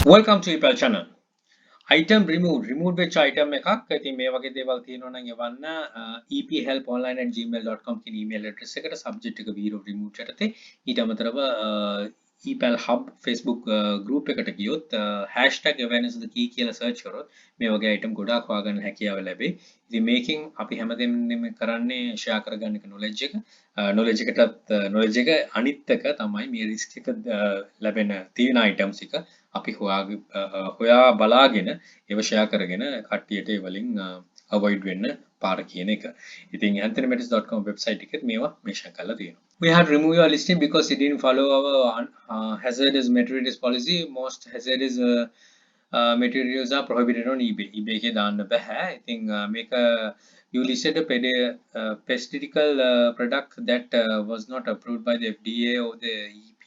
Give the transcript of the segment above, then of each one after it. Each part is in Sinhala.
Welcome to epal channel. Item remove වෙච්ච item එකක්. ඉතින් මේ වගේ දේවල් තියෙනවා නම් එවන්න ephelponline@gmail.com කියන email address එකට subject එක zero remove යටතේ ඊට අමතරව epal hub Facebook group එකට ගියොත් #awareness the key කියලා search කරොත් මේ වගේ item ගොඩාක් හොයාගන්න හැකියාව ලැබෙයි. ඉතින් මේකෙන් අපි හැමදේම කරන්නේ share කරගන්න එක knowledge එක. knowledge එක අනිත් එක තමයි මේ risk එක ලැබෙන තියෙන items එක අපි හොයා බලාගෙන ඒව ෂෙයා කරගෙන කට්ටියට ඒ වලින් අවොයිඩ් වෙන්න පාර කියන එක. ඉතින් anthonymendis.com වෙබ්සයිට් එකෙත් මේවා මෙන්ෂන් කරලා තියෙනවා. We had removed your listing because it didn't follow our hazardous materials policy. Most hazardous materials are prohibited on eBay. eBay එකේ දාන්න බෑ. ඉතින් මේක you listed a pestastical product that was not approved by the FDA or the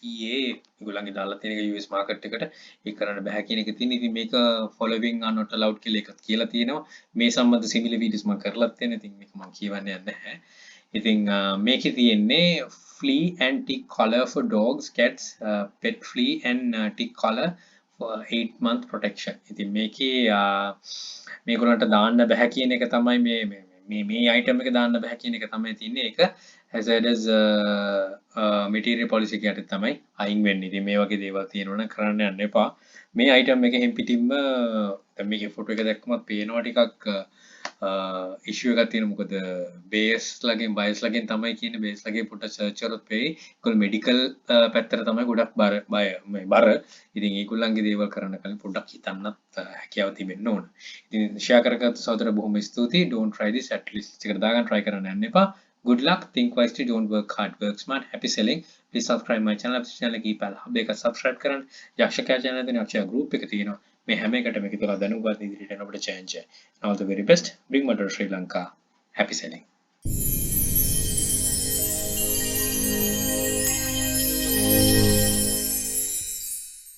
ඒගොල්ලන්ගේ දාලා තියෙන එක US මාකට් එකට ඒක කරන්න බෑ කියන එක තියෙන. ඉතින් මේක following are not allowed කියලා එකක් කියලා තියෙනවා. මේ සම්බන්ධ similar videos මම කරලා තියෙනවා. ඉතින් මේක මම කියවන්නේ නැහැ. ඉතින් මේකේ තියෙන්නේ flea and tick collar for dogs, cats, pet flea and tick collar for 8-month protection. ඉතින් මේකේ මේගොල්ලන්ට දාන්න බෑ කියන එක තමයි මේ item එක දාන්න බෑ කියන එක තමයි තියෙන්නේ. ඒක hazardous material policy එක යටතේ තමයි අයින් වෙන්නේ. ඉතින් මේ වගේ දේවල් තියෙනවා නම් කරන්න යන්න එපා. මේ item එකෙන් පිටින්ම දැන් මේකේ ෆොටෝ එක දැක්කමත් පේනවා ටිකක් issue එකක් තියෙනවා. මොකද base ලගෙන් bias ලගෙන් තමයි කියන්නේ. base ලගේ පොඩ්ඩක් search කරොත් වෙයි. ඒගොල්ලෝ medical පැත්තට තමයි ගොඩක් බර. ඉතින් ඒගොල්ලන්ගේ දේවල් කරන්න කලින් පොඩ්ඩක් හිතන්නත් හැකියාව තිබෙන්න ඕන. ඉතින් share කරගත්ත සහෝදර බොහොම ස්තුතියි. don't try this at least එකට දාගන්න try කරන්න යන්න එපා. Good luck, think wisely, don't work hard, work smart, happy selling. Please subscribe my channel. අපේ channel එක epal hub එක subscribe කරන්න. යක්ෂකයා channel එකේ යක්ෂයා group එක තියෙනවා. මේ හැම එකටම එකතු වෙලා දැනුවත් ඉදිරියට යන අපිට challenge. All the very best. Bring Mother Sri Lanka. Happy selling.